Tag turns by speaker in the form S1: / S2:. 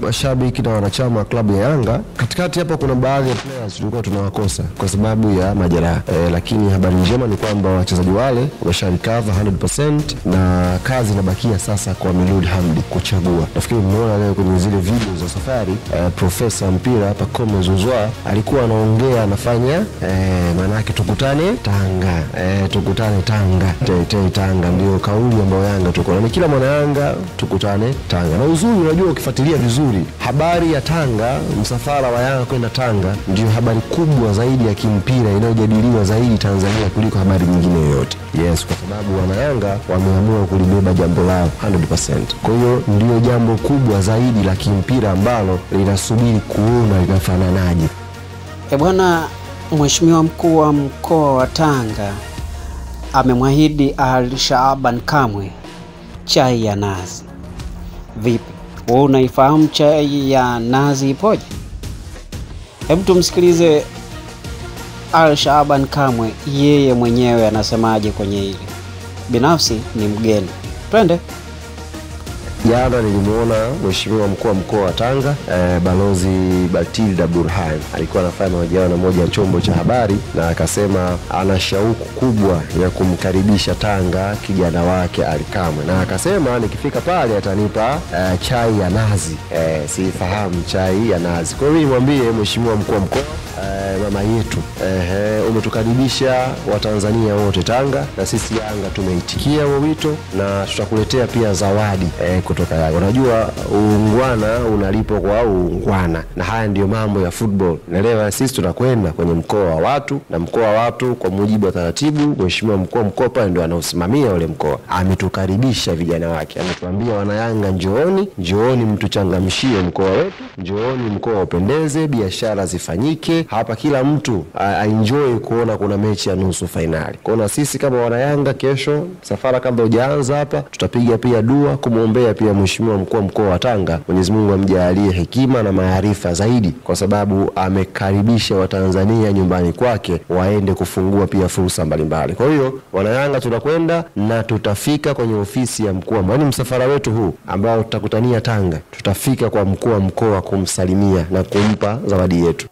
S1: mashabiki na wanachama wa klabu ya Yanga, katikati hapa kuna baadhi ya players tulikuwa tunawakosa kwa sababu ya majeraha. Lakini habari njema ni kwamba wachezaji wale wamesharecover 100% na kazi inabakia sasa kwa Milud Hamdi kuchagua. Nafikiri mmeona leo kwenye zile video za safari, profesa mpira hapa Kome Zuzwa alikuwa anaongea, anafanya maana yake tukutane Tanga, tukutane Tanga, Tanga ndio kauli ambayo Yanga tuko na kila mwana Yanga, tukutane Tanga. Na uzuri, unajua ukifuatilia vizuri habari ya Tanga, msafara wa Yanga kwenda Tanga ndio habari kubwa zaidi ya kimpira inayojadiliwa zaidi Tanzania kuliko habari nyingine yoyote. Yes, kwa sababu wana Yanga wameamua kulibeba jambo lao 100%. Kwa hiyo ndio jambo kubwa zaidi la kimpira ambalo linasubiri kuona linafananaje.
S2: Bwana, Mheshimiwa Mkuu wa Mkoa wa Tanga amemwahidi Ali Shaaban Kamwe chai ya nazi. Vipi? Wewe unaifahamu chai ya nazi ipoje? Hebu tumsikilize Ali Shaaban Kamwe, yeye mwenyewe anasemaje kwenye hili. Binafsi ni mgeni. Twende.
S1: Jana nilimuona Mheshimiwa Mkuu wa Mkoa wa Tanga, Balozi Batilda Burhan alikuwa anafanya mahojiano na moja ya chombo cha habari, na akasema ana shauku kubwa ya kumkaribisha Tanga kijana wake Ali Kamwe, na akasema nikifika pale atanipa chai ya nazi. Sifahamu chai ya nazi. Kwa hiyo nimwambie Mheshimiwa Mkuu wa Mkoa, mama yetu, umetukaribisha Watanzania wote Tanga, na sisi Yanga tumeitikia huo wito na tutakuletea pia zawadi kutoka Yanga. Unajua uungwana unalipo kwa uungwana, na haya ndio mambo ya football. Naelewa sisi tunakwenda kwenye mkoa wa watu, na mkoa wa watu kwa mujibu wa taratibu Mheshimiwa Mkuu wa Mkoa ndio anaosimamia ule mkoa. Ametukaribisha vijana wake, ametuambia wana Yanga, njooni mtuchangamshie mkoa wetu, njooni mkoa upendeze, biashara zifanyike hapa, kila mtu enjoy kuona kuna mechi ya nusu finali. Kwa sisi kama wana Yanga, kesho safari kabla hujaanza hapa tutapiga pia dua kumuombea pia Mheshimiwa Mkuu wa Mkoa wa Tanga, Mwenyezi Mungu amjalie hekima na maarifa zaidi, kwa sababu amekaribisha Watanzania nyumbani kwake waende kufungua pia fursa mbalimbali. Kwa hiyo wana Yanga tunakwenda na tutafika kwenye ofisi ya mkuu, yaani msafara wetu huu ambao tutakutania Tanga, tutafika kwa mkuu wa mkoa kumsalimia na kumpa zawadi yetu.